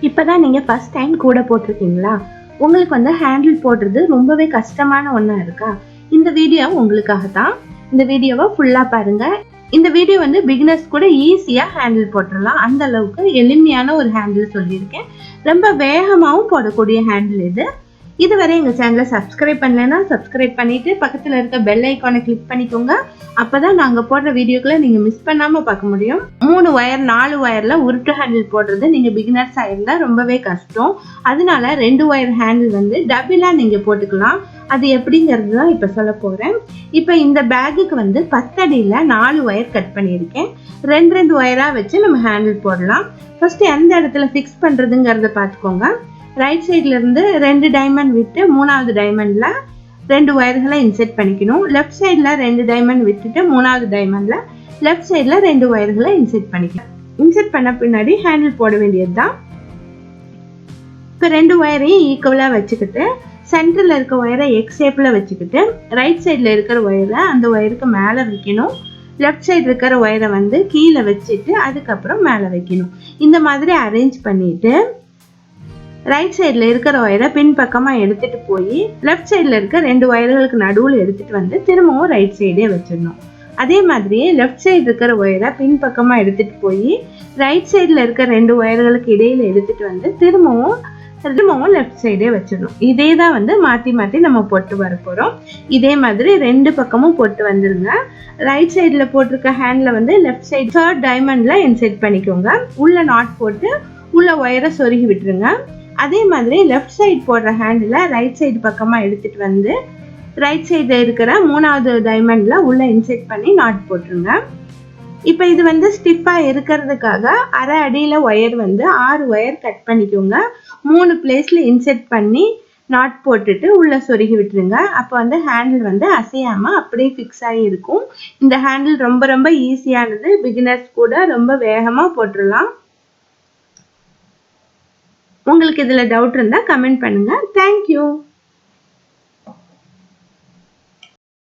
இப்பதான் நீங்க first time கூட போட்டிருக்கீங்களா? உங்களுக்கு வந்து ஹேண்டில் போடுறது ரொம்பவே கஷ்டமான ஒண்ணா இருக்கா? இந்த வீடியோ உங்களுக்காக தான். இந்த வீடியோவை ஃபுல்லா பாருங்க. இந்த வீடியோ வந்து பிகினர்ஸ் கூட ஈஸியா ஹேண்டில் போட்டுடலாம். அந்த அளவுக்கு எளிமையான ஒரு ஹேண்டில் சொல்லியிருக்கேன். ரொம்ப வேகமாவும் போடக்கூடிய ஹேண்டில் இது. இதுவரை எங்க சேனலை சப்ஸ்கிரைப் பண்ணலைன்னா சப்ஸ்கிரைப் பண்ணிட்டு பக்கத்துல இருக்க பெல் ஐக்கானை கிளிக் பண்ணிக்கோங்க. அப்பதான் நாங்க போடுற வீடியோக்களை நீங்க மிஸ் பண்ணாம பார்க்க முடியும். 3 ஒயர் 4 ஒயர்ல உருட்டு ஹேண்டில் போடுறது நீங்க பிகினர்ஸா இருந்தா ரொம்பவே கஷ்டம். அதனால 2 ஒயர் ஹேண்டில் வந்து டபுளா நீங்க போட்டுக்கலாம். அது எப்படிங்கிறது தான் இப்ப சொல்ல போறேன். இப்ப இந்த பேக்குக்கு வந்து 10 அடியில 4 ஒயர் கட் பண்ணியிருக்கேன். 2 ஒயரா வச்சு நம்ம ஹேண்டில் போடலாம். ஃபர்ஸ்ட் எந்த இடத்துல ஃபிக்ஸ் பண்றதுங்கிறத பார்த்துக்கோங்க. ரைட் சைட்ல இருந்து 2 டைமண்ட் விட்டு 3வது டைமண்ட்ல 2 ஒயர்களை இன்செர்ட் பண்ணிக்கணும். லெஃப்ட் சைட்ல 2 டைமண்ட் விட்டுட்டு 3வது டைமண்ட்ல லெஃப்ட் சைட்ல 2 ஒயர்களை இன்செர்ட் பண்ணிக்கலாம். இன்செர்ட் பண்ண பின்னாடி ஹேண்டில் போட வேண்டியதுதான். இப்போ 2 ஒயரையும் ஈக்குவலா வச்சுக்கிட்டு சென்டர்ல இருக்க ஒயரை எக்ஸ் ஷேப்ல வச்சுக்கிட்டு ரைட் சைட்ல இருக்கிற ஒயரை அந்த ஒயருக்கு மேல வைக்கணும். லெஃப்ட் சைடு இருக்கிற ஒயரை வந்து கீழே வச்சுட்டு அதுக்கப்புறம் மேல வைக்கணும். இந்த மாதிரி அரேஞ்ச் பண்ணிட்டு ரைட் சைடில் இருக்கிற ஒயரை பின்பக்கமாக எடுத்துட்டு போய் லெஃப்ட் சைடில் இருக்க 2 ஒயர்களுக்கு நடுவில் எடுத்துட்டு வந்து திரும்பவும் ரைட் சைடே வச்சிடணும். அதே மாதிரியே லெஃப்ட் சைடு இருக்கிற ஒயரை பின்பக்கமாக எடுத்துட்டு போய் ரைட் சைடில் இருக்க 2 ஒயர்களுக்கு இடையில எடுத்துட்டு வந்து திரும்பவும் லெஃப்ட் சைடே வச்சிடணும். இதே தான் வந்து மாற்றி மாற்றி நம்ம போட்டு வர போகிறோம். இதே மாதிரி 2 பக்கமும் போட்டு வந்துருங்க. ரைட் சைடில் போட்டிருக்க ஹேண்டில் வந்து லெஃப்ட் சைடு 3rd டைமண்டில் இன்செர்ட் பண்ணிக்கோங்க. உள்ள நாட் போட்டு உள்ள ஒயரை சொருகி விட்டுருங்க. அதே மாதிரி லெஃப்ட் சைடு போடுற ஹேண்டில் ரைட் சைடு பக்கமாக எடுத்துட்டு வந்து ரைட் சைடில் இருக்கிற 3வது டைமண்டில் உள்ள இன்செர்ட் பண்ணி நாட் போட்டுருங்க. இப்போ இது வந்து ஸ்டிஃபாக இருக்கிறதுக்காக அரை அடியில் ஒயர் வந்து 6 ஒயர் கட் பண்ணிக்கோங்க. 3 பிளேஸில் இன்செர்ட் பண்ணி நாட் போட்டுட்டு உள்ள சொருகி விட்டுருங்க. அப்போ வந்து ஹேண்டில் வந்து அசையாமல் அப்படியே ஃபிக்ஸ் ஆகி இருக்கும். இந்த ஹேண்டில் ரொம்ப ரொம்ப ஈஸியானது. பிகினர்ஸ் கூட ரொம்ப வேகமாக போட்டுடலாம். உங்களுக்கு இதில் டவுட் இருந்தால் கமெண்ட் பண்ணுங்க. தேங்க்யூ.